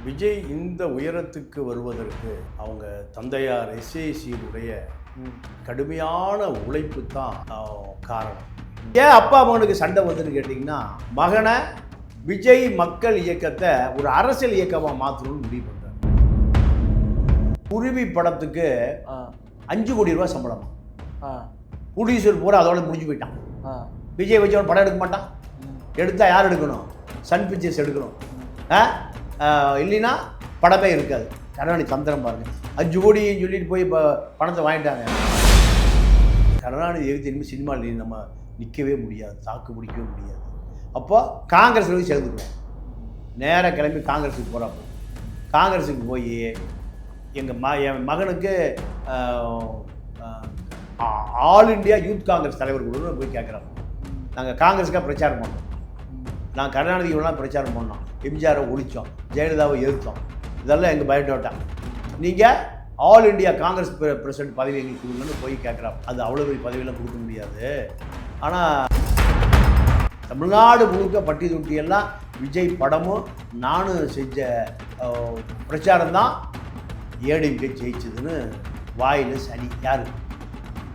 விஜய் இந்த உயரத்துக்கு வருவதற்கு அவங்க தந்தையார் எஸ்ஏசியினுடைய கடுமையான உழைப்பு தான் காரணம். ஏன் அப்பா மகனுக்கு சண்டை வந்துன்னு கேட்டிங்கன்னா, மகனை விஜய் மக்கள் இயக்கத்தை ஒரு அரசியல் இயக்கமாக மாற்றணும்னு முடிவு பண்ணுறாரு. குருவி படத்துக்கு 5 கோடி ரூபா சம்பளமா, ப்ரொடியூசர் பூரா அதோட முடிஞ்சு போயிட்டான். விஜய் வச்சு அவன் படம் எடுக்க மாட்டான். எடுத்தால் யார் எடுக்கணும்? சன் பிக்சர்ஸ் எடுக்கணும். இல்லைன்னா படமே இருக்காது. கருணாநிதி தந்திரம் பாருங்க, 5 கோடின்னு சொல்லிட்டு போய் இப்போ பணத்தை வாங்கிட்டாங்க. கருணாநிதி எழுதி இனிமேல் சினிமாவில் நம்ம நிற்கவே முடியாது, தாக்கு பிடிக்கவே முடியாது. அப்போ காங்கிரஸில் போய் சேர்ந்துக்குவோம். நேராக கிளம்பி காங்கிரஸுக்கு போகிறப்போ காங்கிரஸுக்கு போய் என் மகனுக்கு ஆல் இண்டியா யூத் காங்கிரஸ் தலைவர் கூட போய் கேட்குறாங்க. நாங்கள் காங்கிரஸுக்காக பிரச்சாரம் பண்ணோம். நான் கருணாநிதிலாம் பிரச்சாரம் பண்ணோம். எம்ஜிஆரை ஒழித்தோம், ஜெயலலிதாவை எதிர்த்தோம். இதெல்லாம் எங்கள் பயோடேட்டா. நீங்கள் ஆல் இண்டியா காங்கிரஸ் பிரசிடென்ட் பதவி எங்களுக்கு கொடுங்கன்னு போய் கேட்குறாங்க. அது அவ்வளோ பெரிய பதவியெல்லாம் கொடுக்க முடியாது. ஆனால் தமிழ்நாடு முழுக்க பட்டி தொட்டியெல்லாம் விஜய் படமும் நானும் செஞ்ச பிரச்சாரம் தான் ஏடிஎம்கே ஜெயிச்சதுன்னு வாயில் சனி. யார்?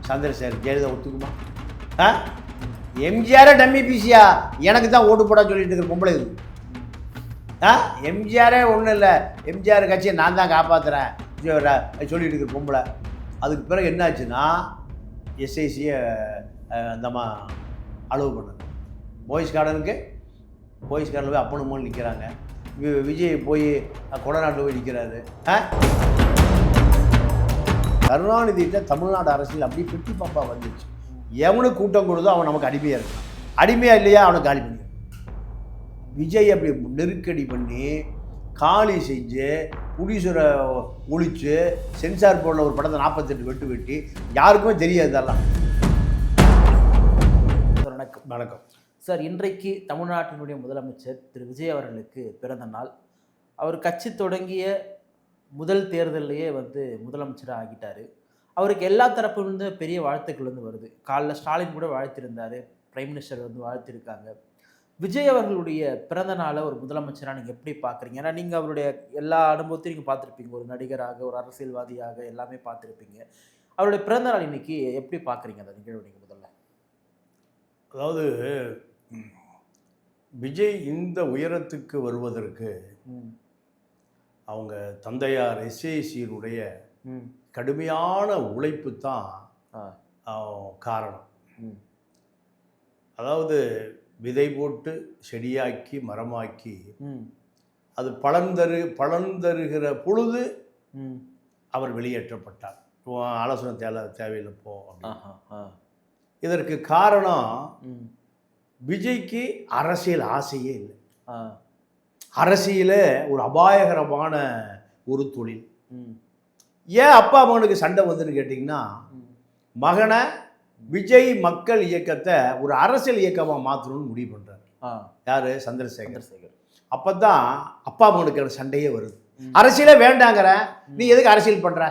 சந்திரசேகர். ஜெயலலிதா ஒத்துக்குமா? எம்ஜிஆரே டம்மி பிசியா, எனக்கு தான் ஓட்டு போட சொல்லிட்டு இருக்கிற பொம்பளை இது. எம்ஜிஆரே ஒன்றும் இல்லை, எம்ஜிஆர் கட்சியை நான் தான் காப்பாற்றுறேன் சொல்லிட்டு இருக்கிற பொம்பளை. அதுக்கு பிறகு என்னாச்சுன்னா எஸ்ஐசியை அந்தம்மா அலோவ் பண்ணுது. போய்ஸ் கார்டனுக்கு போய் அப்பனும் நிற்கிறாங்க. விஜய் போய் கொடநாட்டில் போய் நிற்கிறாரு. கருணாநிதிட்ட தமிழ்நாடு அரசியல் அப்படி பெட்டி பாப்பா வந்துச்சு. எவனுக்கு கூட்டம் கொடுத்தோ அவன் நமக்கு அடிமையாக இருக்கான். அடிமையாக இல்லையா அவனை காலி பண்ணி. விஜய் அப்படி நெருக்கடி பண்ணி காலி செஞ்சு புடிசரை ஒழிச்சு சென்சார் போர்டில் ஒரு படத்தை 48 வெட்டு வெட்டி யாருக்குமே தெரியாது. இதெல்லாம் வணக்கம் சார். இன்றைக்கு தமிழ்நாட்டினுடைய முதலமைச்சர் திரு விஜய் அவர்களுக்கு பிறந்த நாள். அவர் கட்சி தொடங்கிய முதல் தேர்தலையே முதலமைச்சராக ஆகிட்டார். அவருக்கு எல்லா தரப்புலேருந்து பெரிய வாழ்த்துக்கள் வருது. காலைல ஸ்டாலின் கூட வாழ்த்திருந்தார், பிரைம் மினிஸ்டர் வாழ்த்திருக்காங்க. விஜய் அவர்களுடைய பிறந்த நாளை ஒரு முதலமைச்சராக நீங்கள் எப்படி பார்க்குறீங்க? ஏன்னா நீங்கள் அவருடைய எல்லா அனுபவத்தையும் நீங்கள் பார்த்துருப்பீங்க. ஒரு நடிகராக, ஒரு அரசியல்வாதியாக எல்லாமே பார்த்துருப்பீங்க. அவருடைய பிறந்த நாள் இன்னைக்கு எப்படி பார்க்குறீங்க அந்த நிகழ்வு நீங்கள் முதல்ல? அதாவது விஜய் இந்த உயரத்துக்கு வருவதற்கு அவங்க தந்தையார் எஸ்ஏசியினுடைய கடுமையான உழைப்பு தான் காரணம். அதாவது விதை போட்டு செடியாக்கி மரமாக்கி அது பலன் தருகிற பொழுது அவர் வெளியேற்றப்பட்டார். ஆலோசனை தேவையில்லை போ. இதற்கு காரணம் விஜய்க்கு அரசியல் ஆசையே இல்லை. அரசியல ஒரு அபாயகரமான ஒரு தொழில். ஏன் அப்பா மகனுக்கு சண்டை வந்துன்னு கேட்டிங்கன்னா, மகனை விஜய் மக்கள் இயக்கத்தை ஒரு அரசியல் இயக்கமாக மாற்றணும்னு முடிவு பண்ணுறாரு. யார்? சந்திரசேகர். அப்போ தான் அப்பா மகனுக்கு சண்டையே வருது. அரசியலே வேண்டாங்கிற, நீ எதுக்கு அரசியல் பண்ணுற?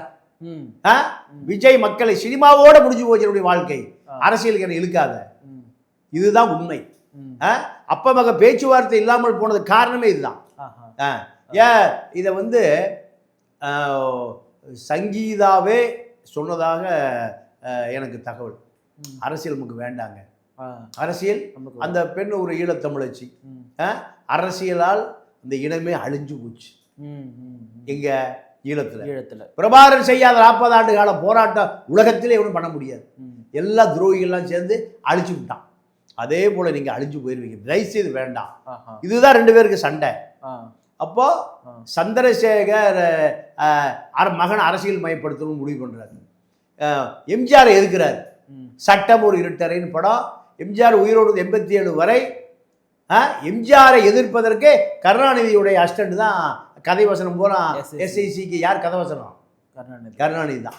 விஜய் மக்களை சினிமாவோட முடிஞ்சு போச்சு வாழ்க்கை, அரசியலுக்கு என்ன இழுக்காத. இதுதான் உண்மை. அப்பா மக பேச்சுவார்த்தை இல்லாமல் போனது காரணமே இதுதான். ஏன் இதை சங்கீதாவே சொன்னதாக எனக்கு தகவல். அரசியல் நமக்கு வேண்டாங்க. அரசியல், அந்த பெண் ஒரு ஈழத்தமிழச்சி. அரசியலால் அந்த இனமே அழிஞ்சு போச்சு. எங்க ஈழத்துல பிரபாகரன் செய்யாத 40 ஆண்டு கால போராட்டம் உலகத்திலே ஒன்றும் பண்ண முடியாது. எல்லா துரோகிகள்லாம் சேர்ந்து அழிச்சு விட்டான். அதே போல நீங்க அழிஞ்சு போயிருவீங்க. தயவுசெய்து வேண்டாம். இதுதான் 2 பேருக்கு சண்டை. அப்போ சந்திரசேகர் மகன் அரசியல் மயப்படுத்தணும்னு முடிவு பண்றாரு. எம்ஜிஆரை எதிர்க்கிறார். சட்டம் ஒரு இருட்டறைன்னு படம். எம்ஜிஆர் உயிரோடு 87 வரை எம்ஜிஆரை எதிர்ப்பதற்கு கருணாநிதியுடைய அசிஸ்டன்ட் தான் கதை வசனம் போல. எஸ்ஐசிக்கு யார் கதை வசனம்? கருணாநிதி தான்.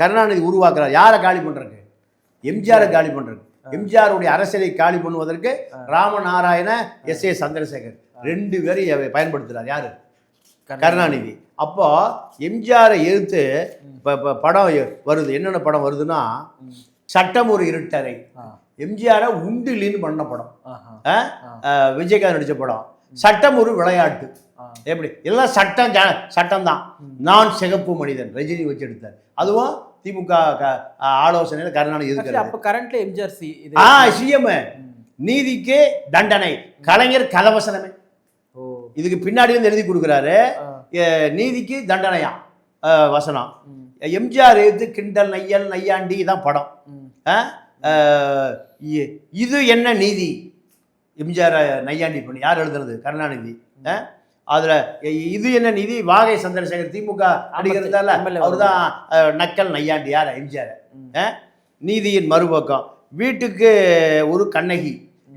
கருணாநிதி உருவாக்குறார். யாரை காலி பண்றதுக்கு? எம்ஜிஆரை காலி பண்றதுக்கு. எம்ஜிஆருடைய அரசியலை காலி பண்ணுவதற்கு ராமநாராயண, எஸ்.ஏ. சந்திரசேகர் 2 பேரையும் பயன்படுத்துறார். யாரு? கருணாநிதி. அப்போ எம்ஜிஆரை எதிர்த்து படம் வருது. என்னென்ன படம் வருதுன்னா, சட்டம் ஒரு இருட்டறை, எம்ஜிஆரை உண்டிலின்னு பண்ண படம், விஜயகாந்த் நடித்த படம். சட்டம் ஒரு விளையாட்டு, எப்படி எல்லாம் சட்டம் தான். நான் சிகப்பு மனிதன் ரஜினி வச்சு எடுத்தார். அதுவும் திமுக ஆலோசனையில் கருணாநிதி இருக்கிறார். அப்போ கரண்ட்ல எம்ஜிஆர் சிஎம். நீதிக்கு தண்டனை, கலைஞர் கலவசனமே. இதுக்கு பின்னாடி வந்து எழுதி கொடுக்குறாரு, நீதிக்கு தண்டனையா வசனம். எம்ஜிஆர் எழுத்து கிண்டல் நையல் நையாண்டி தான் படம். இது என்ன நீதி? எம்ஜிஆர் நையாண்டி பண்ணி யார் எழுதுறது? கருணாநிதி. அதில் இது என்ன நீதி? வாகை சந்திரசேகர் திமுக அடிக்கிறதால அவர் தான் நக்கல் நையாண்டி. யார்? எம்ஜிஆர். நீதியின் மறுபக்கம், வீட்டுக்கு ஒரு கண்ணகி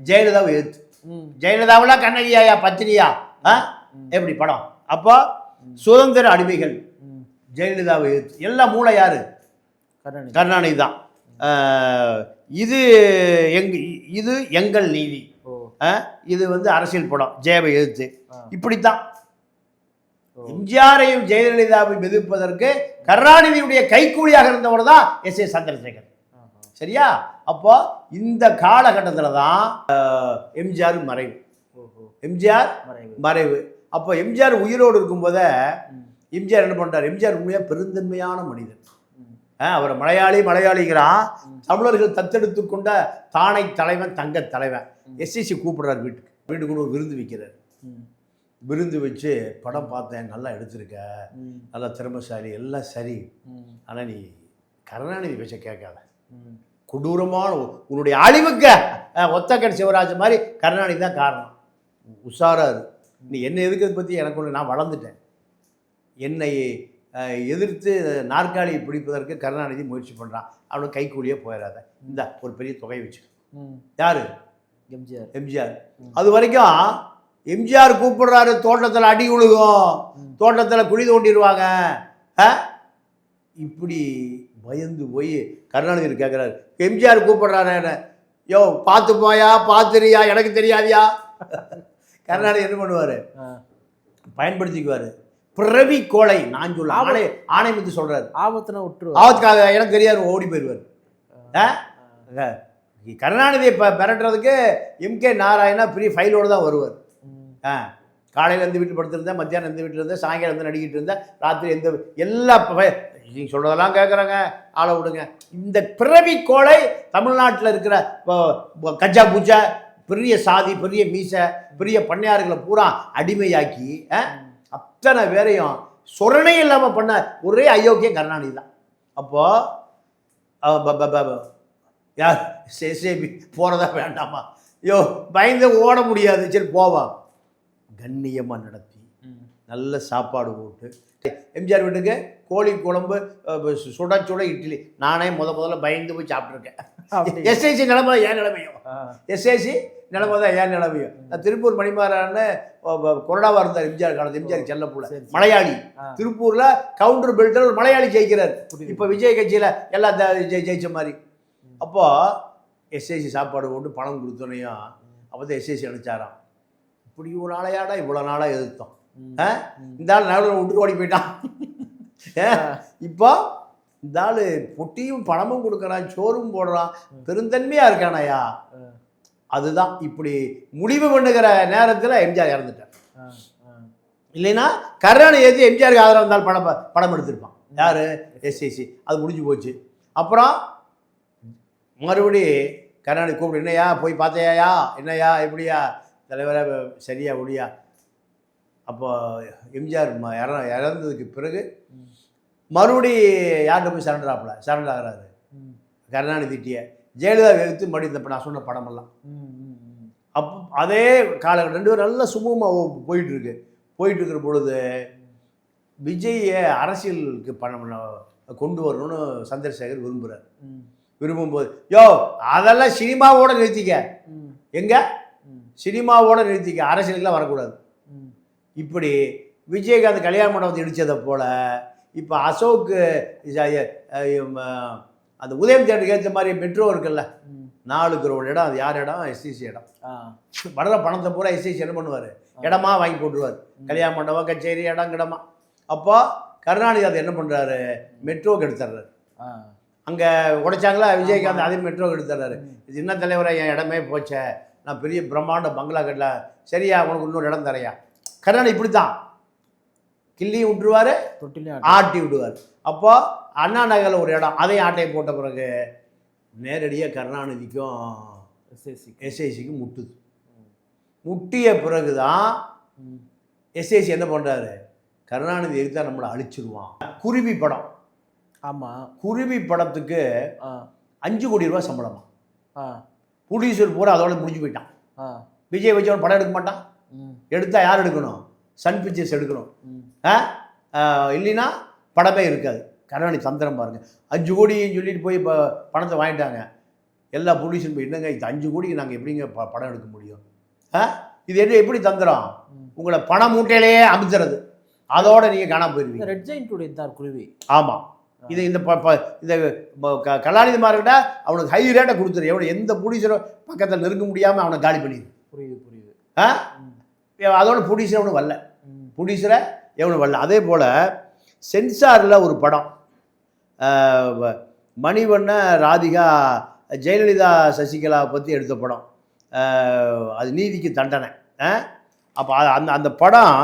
ஜெயலலிதாவை எழுத்து. ஜெயலலிதாவெல்லாம் கண்ணகியா பத்திரியா? எப்படி படம்? அப்போ சுதந்திர அடிமைகள் ஜெயலலிதாவை எழுத்து. எல்லாம் மூளை யாரு? கருணாநிதி தான். இது இது எங்கள் நீதி. இது வந்து அரசியல் படம், ஜெயவை எழுத்து. இப்படித்தான் எம்ஜிஆரையும் ஜெயலலிதாவையும் எதிர்ப்பதற்கு கருணாநிதியுடைய கைக்கூலியாக இருந்தவர் தான் எஸ். சந்திரசேகர். சரியா? அப்போ இந்த காலகட்டத்தில் தான் எம்ஜிஆர் மறைவு. எம்ஜிஆர் மறைவு. அப்போ எம்ஜிஆர் உயிரோடு இருக்கும்போதே எம்ஜிஆர் என்ன பண்ணுறார்? எம்ஜிஆர் உண்மையாக பெருந்தன்மையான மனிதன். அவர் மலையாளிங்கிறான். தமிழர்கள் தத்தெடுத்து கொண்ட தானை தலைவன், தங்க தலைவன். எஸ்எஸ்சி கூப்பிடுறார் வீட்டுக்கு ஒரு விருந்து வைக்கிறார். விருந்து வச்சு படம் பார்த்தேன், நல்லா எடுத்திருக்க, நல்லா திறமைசாலி, எல்லாம் சரி. ஆனால் நீ கருணாநிதி பேச்ச கேட்காத, கொடூரமான உன்னுடைய அழிவுக்கு ஒத்தக்கன் சிவராஜ் மாதிரி கருணாநிதி தான் காரணம். உஷாராரு. நீ என்ன எதுக்கிறத பற்றி எனக்கு ஒன்று, நான் வளர்ந்துட்டேன். என்னை எதிர்த்து நாற்காலியை பிடிப்பதற்கு கருணாநிதி முயற்சி பண்ணுறான். அவனுக்கு கைக்கூலியே போயிடாத, இந்த ஒரு பெரிய தொகை வச்சு. யாரு? எம்ஜிஆர். அது வரைக்கும் எம்ஜிஆர் கூப்பிடுறாரு, தோட்டத்தில் அடி உழுகும், தோட்டத்தில் குழி தோண்டிடுவாங்க. இப்படி பயந்து போய் கருணாநிதி கேட்குறாரு, எம்ஜிஆர் கூப்பிடுறாரு, யோ பார்த்து போயா, பார்த்துறியா, எனக்கு தெரியாதியா? கருணாநிதி என்ன பண்ணுவார்? பயன்படுத்திக்குவார். பிறவி கோளை நான் சொல்ல ஆணையத்து சொல்றாரு. ஆபத்துனா விட்டுரு, ஆபத்துக்காக எனக்கு தெரியாது, ஓடி போயிடுவார். கருணாநிதியை மிரட்டுறதுக்கு எம்கே நாராயணா பெரிய ஃபைலோடு தான் வருவார். காலையில் எந்த வீட்டில் படுத்திருந்தேன், மத்தியானம் எந்த வீட்டில் இருந்தேன், சாயங்காலம் வந்து நடிக்கிட்டு இருந்தேன், ராத்திரி எந்த எல்லா நீங்கள் சொல்கிறதெல்லாம் கேட்குறாங்க, ஆளை விடுங்க. இந்த பிறவி கோளை தமிழ்நாட்டில் இருக்கிற கஜா பூஜா, பெரிய சாதி, பெரிய மீசை, பெரிய பண்ணையார்களை பூரா அடிமையாக்கி அத்தனை பேரையும் சொரணை இல்லாமல் பண்ண ஒரே அயோக்கியம் கருணாநிதி தான். அப்போது யார் எஸ்ஏபி போகிறதா வேண்டாமா? ஐயோ பயந்து ஓட முடியாது, சரி போவான். கண்ணியமாக நடத்தி நல்ல சாப்பாடு போட்டு, எம்ஜிஆர் வீட்டுக்கு கோழி குழம்பு, சுட சுட இட்லி. நானே முதல்ல பயந்து போய் சாப்பிட்ருக்கேன். எஸ்ஐசி நிலைமை ஏன் நிலைமையும், எஸ்ஐசி நிலைமை தான் ஏன் நிலைமையும். நான் திருப்பூர் மணிமாறான்னு கொரடாவாக இருந்தார் எம்ஜிஆர் காலத்து. எம்ஜிஆர் செல்லப்பூல மலையாளி. திருப்பூரில் கவுண்டர் பெல்ட்டில் ஒரு மலையாளி ஜெயிக்கிறார். இப்போ விஜய் கட்சியில் எல்லாம் ஜெயிச்ச மாதிரி. அப்போது எஸ்ஐசி சாப்பாடு போட்டு பணம் கொடுத்தோனையும் அப்போ தான் எஸ்ஐசி அனுப்பிச்சாராம். இப்படி ஒரு நாளையாடா இவ்வளோ நாளாக எதிர்த்தோம், இந்த ஆள் நடுவில் விட்டு ஓடி போயிட்டான். இப்போ இந்த ஆள் பொட்டியும் பணமும் கொடுக்குறான், சோறும் போடுறான், பெருந்தன்மையாக இருக்கானையா. அதுதான் இப்படி முடிவு பண்ணுகிற நேரத்தில் எம்ஜிஆர் இறந்துட்டார். இல்லைன்னா கருணாநிதி ஏற்றி எம்ஜிஆருக்கு ஆதரவு இருந்தால் படம் எடுத்திருப்பான். யார்? எஸ்ஐசி. அது முடிஞ்சு போச்சு. அப்புறம் மறுபடி கருணாநிதி கூப்பிடு, என்னையா போய் பார்த்தையா, என்னையா எப்படியா தலைவரை, சரியா ஒடியா. அப்போ எம்ஜிஆர் இறந்ததுக்கு பிறகு மறுபடி யார்கிட்ட போய் சரண்டர் ஆகிறாரு? கருணாநிதிட்டிய. ஜெயலலிதா எடுத்து மறுபடி இந்த நான் சொன்ன படமெல்லாம். அப்போ அதே காலகட்டம் ரெண்டு பேரும் நல்லா சுமூகமாக போயிட்டு இருக்கிற பொழுது விஜயை அரசியலுக்கு கொண்டு வரணும்னு சந்திரசேகர் விரும்புகிறார். விரும்பும்போது யோ அதெல்லாம் சினிமாவோட நிறுத்திக்க, எங்க சினிமாவோட நிறுத்திக்க, அரசியலுக்குலாம் வரக்கூடாது. இப்படி விஜயகாந்த் கல்யாண மண்டபத்தை இடித்ததை போல் இப்போ அசோக்கு அந்த உதயம் தேட்டருக்கு ஏற்ற மாதிரி மெட்ரோ இருக்குல்ல, 4 crore இடம், அது யார் இடம்? எஸ்சிசி இடம். வடல பணத்தை பூரா எஸ்சிசி என்ன பண்ணுவார்? இடமா வாங்கி போட்டுருவார். கல்யாண மண்டபம், கச்சேரி, இடம் கிடமா. அப்போ கருணாநிதி அதை என்ன பண்ணுறாரு? மெட்ரோக்கு எடுத்துடுறாரு. அங்கே உடைச்சாங்களா விஜயகாந்த், அதே மெட்ரோக்கு எடுத்துடுறாரு. சின்ன தலைவரை என் இடமே போச்சே, நான் பெரிய பிரம்மாண்ட பங்களா கட்டல, சரியா உனக்கு இன்னொரு இடம் தரையா, கருணாநிதி இப்படி தான் கிள்ளியும் விட்டுருவாரு, தொட்டிலையும் ஆட்டி விடுவார். அப்போ அண்ணா நகரில் ஒரு இடம், அதையும் ஆட்டையை போட்ட பிறகு நேரடியாக கருணாநிதிக்கும் எஸ்ஐசிக்கும் முட்டுது. முட்டிய பிறகு தான் எஸ்ஐசி என்ன பண்ணுறாரு, கருணாநிதி எதுக்கு தான் நம்மளை அழிச்சிருவான். குருவி படம், ஆமாம், குருவி படத்துக்கு 5 கோடி ரூபா சம்பளமா. ப்ரொடியூசர் பூரா அதோட முடிஞ்சு போயிட்டான். விஜய் வச்சு அவன் படம் எடுக்க மாட்டான். எடுத்தால் யார் எடுக்கணும், சன் பிக்சர்ஸ் எடுக்கணும். இல்லைன்னா படமே இருக்காது. கருணாநிதி தந்திரம் பாருங்கள். 5 கோடின்னு சொல்லிட்டு போய் இப்போ பணத்தை வாங்கிட்டாங்க. எல்லா ப்ரொடியூசரும் போய் என்னங்க இது 5 கோடிக்கு நாங்கள் எப்படிங்க படம் எடுக்க முடியும்? இது எப்படி தந்திரம்? உங்களை பண மூட்டையிலேயே அமுத்துறது, அதோட நீங்கள் காணாம போயிருவீங்க. ரெட் ஜெயின்ட்டுடைய தான் குருவி. ஆமாம், இது இந்த இந்த கலாநிதி மார்க்கிட்ட அவனுக்கு ஹை ரேட்டை கொடுத்துரு. எவ்வளோ எந்த ப்ரொடியூசரும் பக்கத்தில் நெருங்க முடியாமல் அவனை காலி பண்ணிடு. புரியுது. அதோட ப்ரொடியூசர் எவனும் வரல, ப்ரொடியூசரை எவனும் வரல. அதே போல் சென்சாரில் ஒரு படம், மணிவண்ண ராதிகா ஜெயலலிதா சசிகலா பற்றி எடுத்த படம், அது நீதிக்கு தண்டனை. அப்போ அந்த அந்த படம்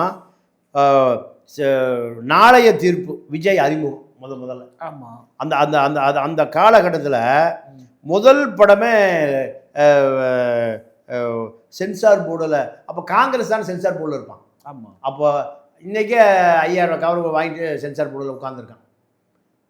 நாளைய தீர்ப்பு, விஜய் அறிமுகம் முதல்ல. ஆமாம், அந்த அந்த அந்த அந்த காலகட்டத்தில் முதல் படமே சென்சார் போர்டில். அப்போ காங்கிரஸ் தான் சென்சார் போர்டில் இருப்பான். ஆமாம், அப்போ இன்றைக்கே 5000 கவர் வாங்கிட்டு சென்சார் போர்டில் உட்காந்துருக்கான்.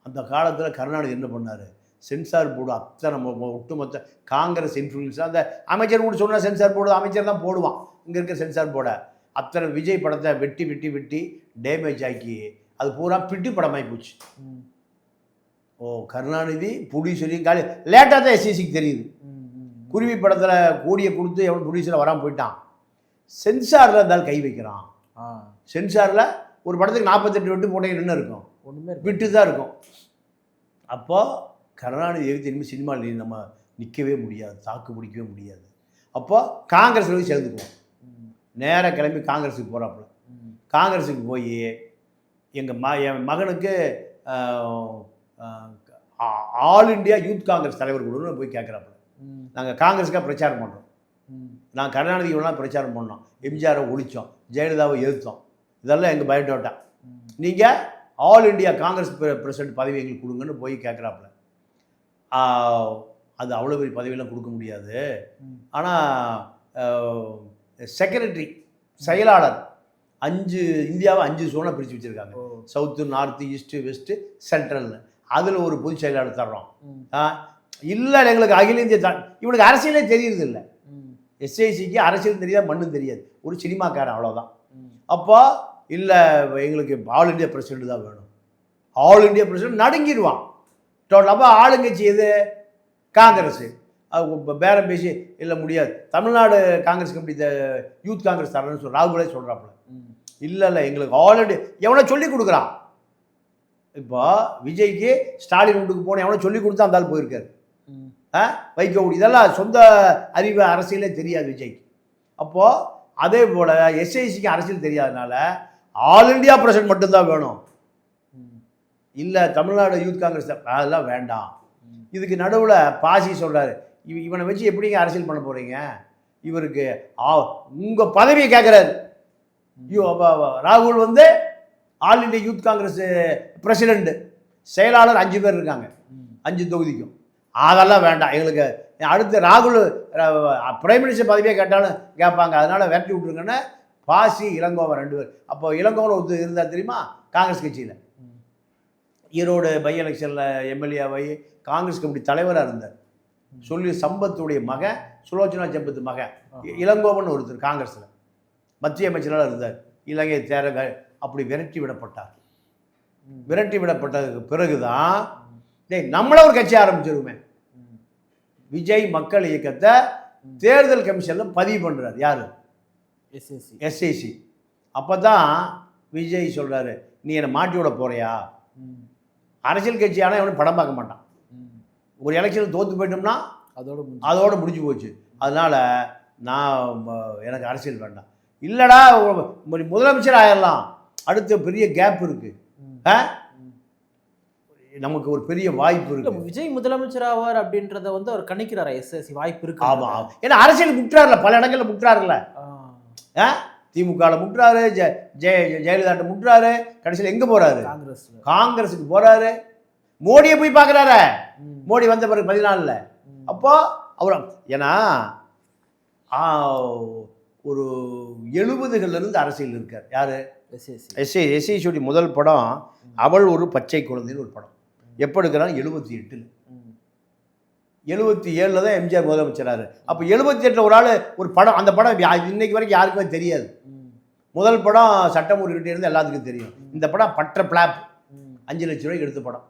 அந்த காலத்தில் கருணாநிதி என்ன பண்ணார், சென்சார் போர்டு அத்தனை ஒட்டுமொத்த காங்கிரஸ் இன்ஃப்ளூயன்ஸ். அந்த அமைச்சர் கூட சொன்னால் சென்சார் போர்டு அமைச்சர் தான் போடுவான். இங்கே இருக்க சென்சார் போர்டை அத்தனை விஜய் படத்தை வெட்டி வெட்டி வெட்டி டேமேஜ் ஆக்கி அது பூரா பிட்டு படமாகி போச்சு. கருணாநிதி ப்ரொடியூசரையும் காலி லேட்டாக தான் எஸ்சிசிக்கு தெரியுது. குருவி படத்தில் கோடியை கொடுத்து எவ்வளோ ப்ரொடியூசரை வராமல் போயிட்டான். சென்சாரில் இருந்தாலும் கை வைக்கிறான். சென்சாரில் ஒரு படத்துக்கு 48 வெட்டு போட்டீங்க என்ன இருக்கும், ஒன்றுமே விட்டு தான் இருக்கும். அப்போது கருணாநிதி எழுதி இனிமேல் சினிமாவில் நம்ம நிற்கவே முடியாது, தாக்கு பிடிக்கவே முடியாது. அப்போது காங்கிரஸில் போய் சேர்ந்துக்குவோம். நேராக கிளம்பி காங்கிரஸுக்கு போகிறாப்புல. காங்கிரஸுக்கு போய் என் மகனுக்கு ஆல் இண்டியா யூத் காங்கிரஸ் தலைவர் கொடுன்னு போய் கேட்குறாப்புல. நாங்கள் காங்கிரஸுக்காக பிரச்சாரம் பண்ணுறோம். நாங்கள் கருணாநிதி இவெல்லாம் பிரச்சாரம் பண்ணோம், எம்ஜிஆரை ஒழித்தோம், ஜெயலலிதாவை எதிர்த்தோம். இதெல்லாம் எங்கள் பயோடேட்டா. நீங்கள் ஆல் இண்டியா காங்கிரஸ் பிரசிடென்ட் பதவி எங்களுக்கு கொடுங்கன்னு போய் கேட்குறாப்புல. அது அவ்வளோ பெரிய பதவியெல்லாம் கொடுக்க முடியாது. ஆனால் செக்ரட்டரி, செயலாளர், 5 இந்தியாவை 5 சோனாக பிரித்து வச்சுருக்காங்க. சவுத்து, நார்த்து, ஈஸ்ட்டு, வெஸ்ட்டு, சென்ட்ரல்னு. அதில் ஒரு பொதுச் செயலாளர் தர்றோம். இல்லை எங்களுக்கு அகில இந்திய இவனுக்கு அரசியலே தெரியுறது இல்லை. எஸ்ஐசிக்கு அரசியல் தெரியாது, மண்ணும் தெரியாது, ஒரு சினிமாக்காரன், அவ்வளோதான். அப்போ இல்லை எங்களுக்கு ஆல் இண்டியா பிரசிடென்ட் தான் வேணும். ஆல் இண்டியா பிரசிடென்ட் நடுங்கிடுவான் டோட்டல். அப்போ ஆளுங்கட்சி எது, காங்கிரஸு. பேரம் பேசி இல்லை முடியாது, தமிழ்நாடு காங்கிரஸ் கமிட்டி யூத் காங்கிரஸ் தரணும்னு சொல்லி ராகுலே சொல்கிறாப்புல. இல்லை எங்களுக்கு ஆல்ரெடி எவனோ சொல்லி கொடுக்குறான். இப்போ விஜய்க்கு ஸ்டாலின் வீட்டுக்கு போன எவனோ சொல்லி கொடுத்தா அந்த ஆள் போயிருக்காரு. வைக்க முடியும், இதெல்லாம் சொந்த அறிவு அரசியலே தெரியாது விஜய்க்கு. அப்போது அதே போல் எஸ்ஐசிக்கு அரசியல் தெரியாதனால ஆல் இண்டியா பிரசிடென்ட் மட்டும்தான் வேணும். இல்லை தமிழ்நாடு யூத் காங்கிரஸ் அதெல்லாம் வேண்டாம். இதுக்கு நடுவில் பாசி சொல்கிறாரு, இவனை வச்சு எப்படிங்க அரசியல் பண்ண போகிறீங்க, இவருக்கு உங்கள் பதவியை கேட்குறாரு. ராகுல் வந்து all India youth Congress president, செயலாளர் 5 பேர் இருக்காங்க 5 தொகுதிக்கும். அதெல்லாம் வேண்டாம் எங்களுக்கு. அடுத்து ராகுல் பிரைம் மினிஸ்டர் பதவியை கேட்டாலும் கேட்பாங்க, அதனால் விரட்டி விட்ருங்கன்னு பாசி இளங்கோவன் 2 பேர். அப்போ இளங்கோவன் ஒருத்தர் இருந்தால் தெரியுமா காங்கிரஸ் கட்சியில், ஈரோடு பை எலெக்ஷனில் எம்எல்ஏவாகி காங்கிரஸ் கமிட்டி தலைவராக இருந்தார். சொல்லி சம்பத்துடைய மகன், சுலோச்சனா சம்பத்து மகன் இளங்கோவன் ஒருத்தர் காங்கிரஸில் மத்திய அமைச்சராக இருந்தார். இலங்கை தேர அப்படி விரட்டி விடப்பட்டார். விரட்டி விடப்பட்டதுக்கு பிறகுதான் நம்மள ஒரு கட்சி ஆரம்பிச்சிருமே. விஜய் மக்கள் இயக்கத்தை தேர்தல் கமிஷனில் பதிவு பண்ணுறாரு. யார், எஸ்ஐசி. அப்போ தான் விஜய் சொல்கிறாரு, நீ என்னை மாட்டி விட போறியா, அரசியல் கட்சி ஆனால் எவனும் படம் பார்க்க மாட்டான். ஒரு எலெக்ஷனில் தோற்று போயிட்டோம்னா அதோட முடிஞ்சு போச்சு. அதனால் நான் எனக்கு அரசியல் வேண்டாம். இல்லைடா முதலமைச்சர் ஆயிடலாம், அடுத்த பெரிய கேப் இருக்குது, நமக்கு ஒரு பெரிய வாய்ப்பு இருக்குது. விஜய் முதலமைச்சர் ஆவார் அப்படின்றத வந்து அவர் கணிக்கிறாரா? எஸ்எஸ்சி வாய்ப்பு இருக்கு. ஆமாம், ஏன்னா அரசியல் முற்றாருல, பல இடங்களில் முற்றாருல. திமுகவில் முட்டுறாரு, ஜெயலலிதாட்ட முட்டுறாரு, கடைசியில் எங்கே போகிறாரு? காங்கிரஸுக்கு போகிறாரு. மோடியை போய் பார்க்குறாரு. மோடி வந்த பிறகு 14. அப்போ அவர் ஏன்னா ஒரு 70களிலிருந்து அரசியல் இருக்கார். யார்? எஸ்ஏ முதல் படம் அவள் ஒரு பச்சை குழந்தைன்னு ஒரு படம். எப்போ எடுக்கிறாங்க? 78. 77 தான் எம்ஜிஆர் முதலமைச்சராரு. அப்போ 78 ஒரு ஆள் ஒரு படம், அந்த படம் இன்னைக்கு வரைக்கும் யாருக்குமே தெரியாது. முதல் படம் சட்டமூர்கிட்டே இருந்து எல்லாத்துக்கும் தெரியும். இந்த படம் பற்ற பிளாப் 5 லட்சம் ரூபாய்க்கு எடுத்த படம்.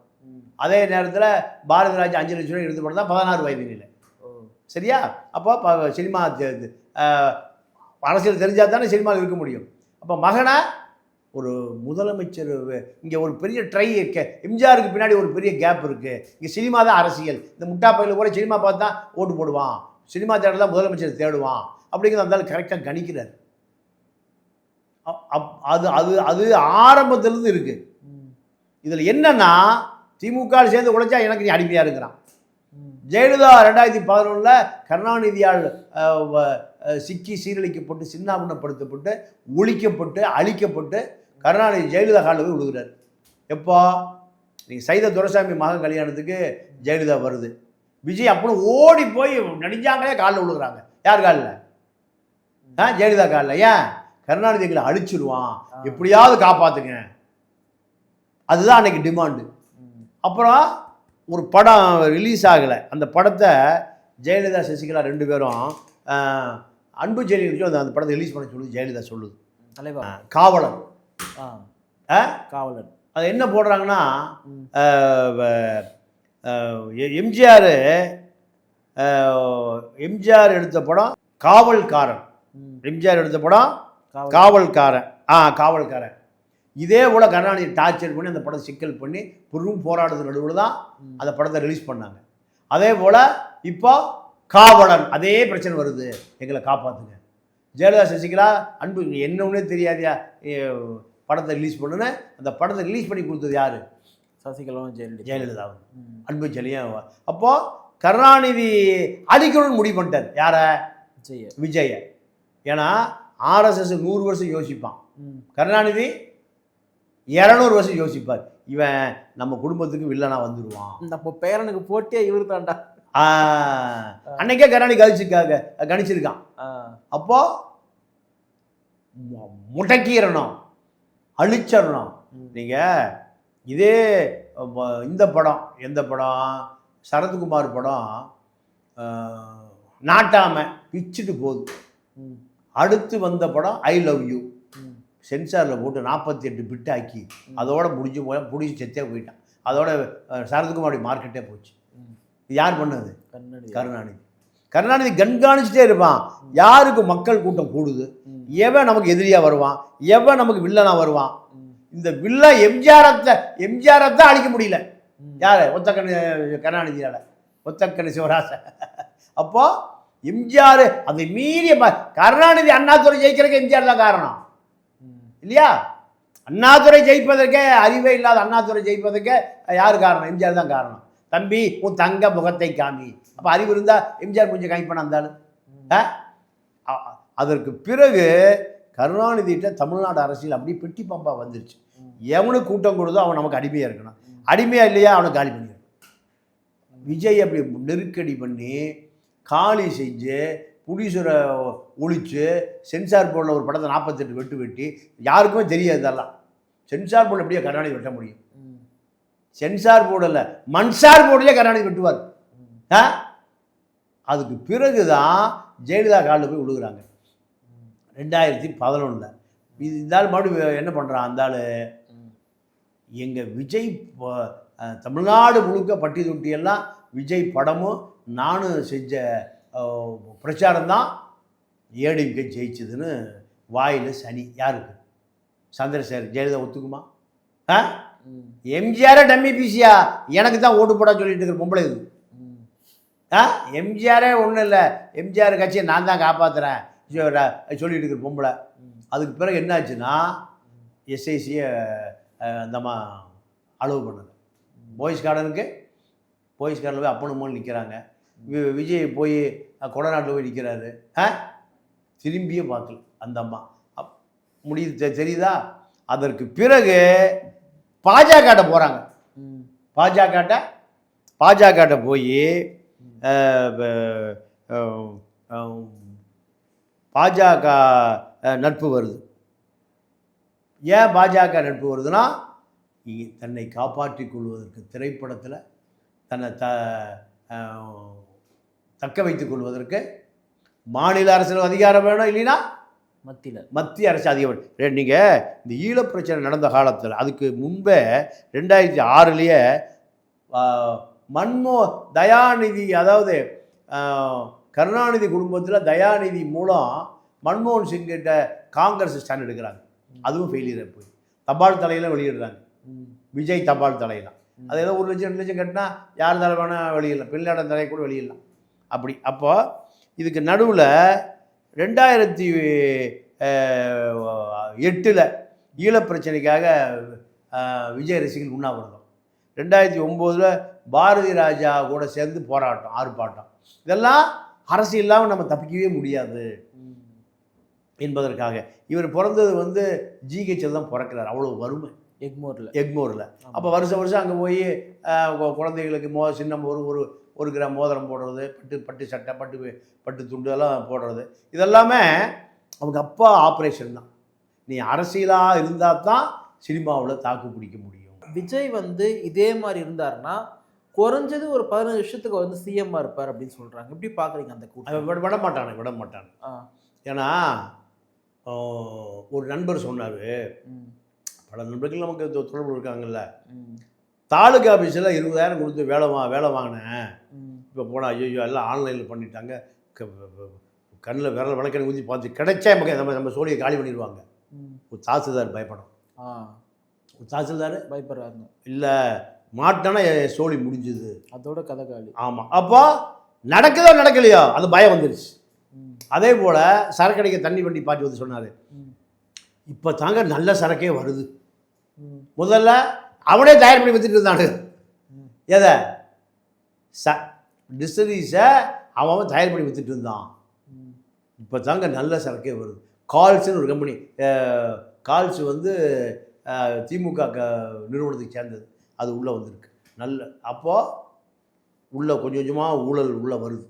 அதே நேரத்தில் பாரதிராஜ் 5 லட்சம் ரூபாய்க்கு எடுத்த படம் தான் 16 வயதில். சரியா? அப்போ சினிமா அரசியல் தெரிஞ்சால் தானே சினிமாவில் இருக்க முடியும். அப்போ மகனை ஒரு முதலமைச்சர், இங்கே ஒரு பெரிய ட்ரை இருக்க, எம்ஜிஆருக்கு பின்னாடி ஒரு பெரிய கேப் இருக்குது. இங்கே சினிமா தான் அரசியல். இந்த முட்டா பையில் கூட சினிமா பார்த்து தான் ஓட்டு போடுவான், சினிமா தேடல் தான் முதலமைச்சர் தேடுவான் அப்படிங்கிறது அந்த கரெக்டாக கணிக்கிறார். அது அது அது ஆரம்பத்திலிருந்து இருக்குது. இதில் என்னன்னா திமுக சேர்ந்து உழைச்சா எனக்கு நீ அடிமையாக இருக்கிறான். ஜெயலலிதா 2011 கருணாநிதியால் சிக்கி சீரழிக்கப்பட்டு சின்னாபின்னப்படுத்தப்பட்டு ஒழிக்கப்பட்டு அழிக்கப்பட்டு கருணாநிதி ஜெயலலிதா காலில் போய் விழுகிறார். எப்போ? நீங்கள் சைத துரைசாமி மகன் கல்யாணத்துக்கு ஜெயலலிதா வருது. விஜய் அப்படின்னு ஓடி போய் நடிஞ்சாங்களே காலில் விழுகிறாங்க. யார் காலில்? ஜெயலலிதா காலில். ஏன்? கருணாநிதி எங்களை அழிச்சிடுவான், எப்படியாவது காப்பாற்றுங்க. அதுதான் அன்னைக்கு டிமாண்டு. அப்புறம் ஒரு படம் ரிலீஸ் ஆகலை. அந்த படத்தை ஜெயலலிதா சசிகலா 2 பேரும் அன்பு ஜெயலலிதா அந்த படத்தை ரிலீஸ் பண்ண சொல்லுது. ஜெயலலிதா சொல்லுது காவலன். காவலன் அது என்ன போடுறாங்கன்னா எம்ஜிஆர் எடுத்த படம் காவல்காரன். எம்ஜிஆர் எடுத்த படம் காவல்காரன். காவல்காரன். இதே போல் கருணாநிதி டார்ச்சர் பண்ணி அந்த படத்தை சிக்கல் பண்ணி பெரும் போராட்டத்து நடுவில் தான் அந்த படத்தை ரிலீஸ் பண்ணாங்க. அதே போல் இப்போ காவலன் அதே பிரச்சனை வருது, எங்களை காப்பாற்றுங்க. ஜெயலலிதா சசிகலா அன்பு என்னன்னே தெரியாதியா படத்தை ரிலீஸ் பண்ணுன்னு அந்த படத்தை ரிலீஸ் பண்ணி கொடுத்தது யார்? சசிகலாவும் ஜெயலலிதாவும் அன்பு ஜெயலலிதா. அப்போது கருணாநிதி அடிக்கணும்னு முடிவு பண்ணிட்டார். யாரை? விஜய. ஏன்னா ஆர்எஸ்எஸ் 100 வருஷம் யோசிப்பான், கருணாநிதி 200 வருஷம் யோசிப்பார். இவன் நம்ம குடும்பத்துக்கு வில்லனா வந்துடுவான், நம்ம பேரனுக்கு போட்டியே இவர் தாண்டா. அன்னைக்கே கருணாநிதி கணிச்சிருக்கான். அப்போ முடக்கிடணும், அழிச்சிடணும். நீங்கள் இதே இந்த படம், எந்த படம்? சரத்குமார் படம் நாட்டாமை பிச்சுட்டு போகுது. அடுத்து வந்த படம் ஐ லவ் யூ சென்சாரில் போட்டு 48 பிட் ஆக்கி அதோட முடிஞ்சு செத்தே போயிட்டான். அதோட சரத்குமாரி மார்க்கெட்டே போச்சு. யார் பண்ணது? கருணாநிதி. கருணாநிதி கண்காணிச்சுட்டே இருப்பான். யாருக்கு மக்கள் கூட்டம் கூடுது, எவன் நமக்கு எதிரியாக வருவான், எவன் நமக்கு வில்லனாக வருவான். இந்த வில்ல எம்ஜிஆரத்தை அழிக்க முடியல. யார்? ஒத்தக்கண்ணு கருணாநிதியால், ஒத்தக்கண்ணு சிவராசன். அப்போ எம்ஜிஆர் அதை மீறிய கருணாநிதி அண்ணாதுரை ஜெயிக்கிறதுக்கு எம்ஜிஆர் தான் காரணம் இல்லையா? அண்ணாதுரை ஜெயிப்பதற்கே அறிவே இல்லாத அண்ணாதுரை ஜெயிப்பதற்கே யார் காரணம்? எம்ஜிஆர் தான் காரணம். தம்பி உன் தங்க முகத்தை காமி. அப்போ அறிவு இருந்தால் எம்ஜிஆர் கொஞ்சம் கைப்பண்ண இருந்தாலும். அதற்கு பிறகு கருணாநிதிட்ட தமிழ்நாடு அரசியல் அப்படி பெட்டி பம்பா வந்துருச்சு. எவனுக்கு கூட்டம் கொடுதோ அவன் நமக்கு அடிமையாக இருக்கணும், அடிமையாக இல்லையா அவனை காலி பண்ணிடணும். விஜய் அப்படி நெருக்கடி பண்ணி காலி செஞ்சு புடிசரை ஒழிச்சு சென்சார் போர்டில் ஒரு படத்தை 48 வெட்டு வெட்டி யாருக்குமே தெரியாது. இதெல்லாம் சென்சார் போர்டில் எப்படியா கருணாநிதி வெட்ட முடியும்? சென்சார் போர்டில் மன்சார் போர்டிலே கருணாநிதி வெட்டுவார். அதுக்கு பிறகு தான் ஜெயலலிதா காலில் போய் விழுகிறாங்க 2011. இந்த மறுபடியும் என்ன பண்ணுறான் அந்த ஆள்? எங்கள் விஜய் தமிழ்நாடு முழுக்க பட்டி தொட்டியெல்லாம் விஜய் படமும் நானும் செஞ்ச பிரச்சாரம் தான் ஏடிஎம்கே ஜெயிச்சதுன்னு வாயில் சனி. யாருக்கு? சந்திரசேகர். ஜெயலலிதா ஒத்துக்குமா? எம்ஜிஆரே டம்மி பீசியா எனக்கு தான் ஓட்டு போட சொல்லிட்டு இருக்கிற பொம்பளை இது. எம்ஜிஆரே ஒன்றும் இல்லை, எம்ஜிஆர் கட்சியை நான் தான் காப்பாற்றுறேன் சொல்லிட்டு இருக்கிற பொம்பளை. அதுக்கு பிறகு என்னாச்சுன்னா எஸ்ஐசியை அந்தம்மா அலோவ் பண்ணது. போய்ஸ் கார்டனுக்கு போய் அப்பனும் நிற்கிறாங்க. விஜய் போய் கொடநாட்டில் போய் நிற்கிறாரு. திரும்பியே பார்க்கல அந்த அம்மா. முடியுது தெரியுதா? அதற்கு பிறகு பாஜகட்ட போகிறாங்க. பாஜகட்ட போய் பாஜக நட்பு வருது. ஏன் பாஜக நட்பு வருதுன்னா, தன்னை காப்பாற்றிக் கொள்வதற்கு திரைப்படத்தில் தன்னை தக்க வைத்துக் கொள்வதற்கு மாநில அரசியல் அதிகாரம் வேணும், இல்லைன்னா மத்திய அரசு அதிகாரம். நீங்கள் இந்த ஈழப் பிரச்சனை நடந்த காலத்தில், அதுக்கு முன்பே 2006 தயாநிதி, அதாவது கருணாநிதி குடும்பத்தில் தயாநிதி மூலம் மன்மோகன் சிங் கிட்ட காங்கிரஸ் ஸ்டாண்ட் எடுக்கிறாங்க. அதுவும் ஃபெயிலியர் போய் தபால் தலையெல்லாம் வெளியிடுறாங்க. விஜய் தபால் தலையெல்லாம் அது ஏதோ 1 லட்சம் 2 லட்சம் கட்டினா யார் தலை வேணால் வெளியிடலாம், பின்னாட தலை கூட வெளியிடலாம் அப்படி. அப்போ இதுக்கு நடுவில் 2008 ஈழப் பிரச்சனைக்காக விஜய் ரசிகர்கள் உண்ணாவிரதம். 2009 பாரதி ராஜா கூட சேர்ந்து போராட்டம், ஆர்ப்பாட்டம். இதெல்லாம் அரசியல் இல்லாமல் நம்ம தப்பிக்கவே முடியாது என்பதற்காக. இவர் பிறந்தது ஜிஹெச்சில் தான் பிறக்கிறார். அவ்வளோ வறுமை எக்மோரில். அப்போ வருஷம் அங்கே போய் குழந்தைகளுக்கு சின்ன ஒரு கிராம் மோதிரம் போடுறது, பட்டு சட்டை, பட்டு துண்டு எல்லாம் போடுறது, இதெல்லாமே அவங்க அப்பா ஆப்ரேஷன் தான். நீ அரசியலாக இருந்தால் தான் சினிமாவில் தாக்கு பிடிக்க முடியும். விஜய் இதே மாதிரி இருந்தாருன்னா குறைஞ்சது ஒரு 15 வருஷத்துக்கு சிஎம்மாக இருப்பார் அப்படின்னு சொல்கிறாங்க. எப்படி பார்க்குறீங்க அந்த கூட்டம்? விட மாட்டானு. ஏன்னா ஒரு நண்பர் சொன்னார், பல நண்பர்கள் நமக்கு தொடர்பு இருக்காங்கல்ல, தாலுகா ஆஃபீஸில் 20,000 கொடுத்து வேலை வாங்கினேன். இப்போ போனால் ஐயோ எல்லாம் ஆன்லைனில் பண்ணிட்டாங்க, கண்ணில் விரல் விளக்கணை ஊற்றி பார்த்து கிடைச்சா நம்ம சோழியை காலி பண்ணிடுவாங்க. ஒரு தாசில்தார் பயப்படும். ஒரு தாசில்தார் பயப்படுறாங்க. இல்லை மாட்டானா சோழி முடிஞ்சுது, அதோட கதை காலி. ஆமாம். அப்போ நடக்குதோ நடக்கலையோ அது பயம் வந்துடுச்சு. அதே போல் சரக்கடைக்கு தண்ணி வண்டி பாட்டி சொன்னார், இப்போ தாங்க நல்ல சரக்கே வருது. முதல்ல அவனே தயார் பண்ணி வித்துட்டு இருந்தானு. எதை? டிஸ்டரிஸை அவன் தயார் பண்ணி வித்துட்டு இருந்தான். இப்போ தாங்க நல்ல சரக்கே வருது. கால்ஸ்னு ஒரு கம்பெனி, கால்ஸ் திமுக நிறுவனத்துக்கு சேர்ந்தது, அது உள்ளே வந்திருக்கு. நல்ல அப்போது உள்ளே கொஞ்சம் கொஞ்சமாக ஊழல் உள்ளே வருது.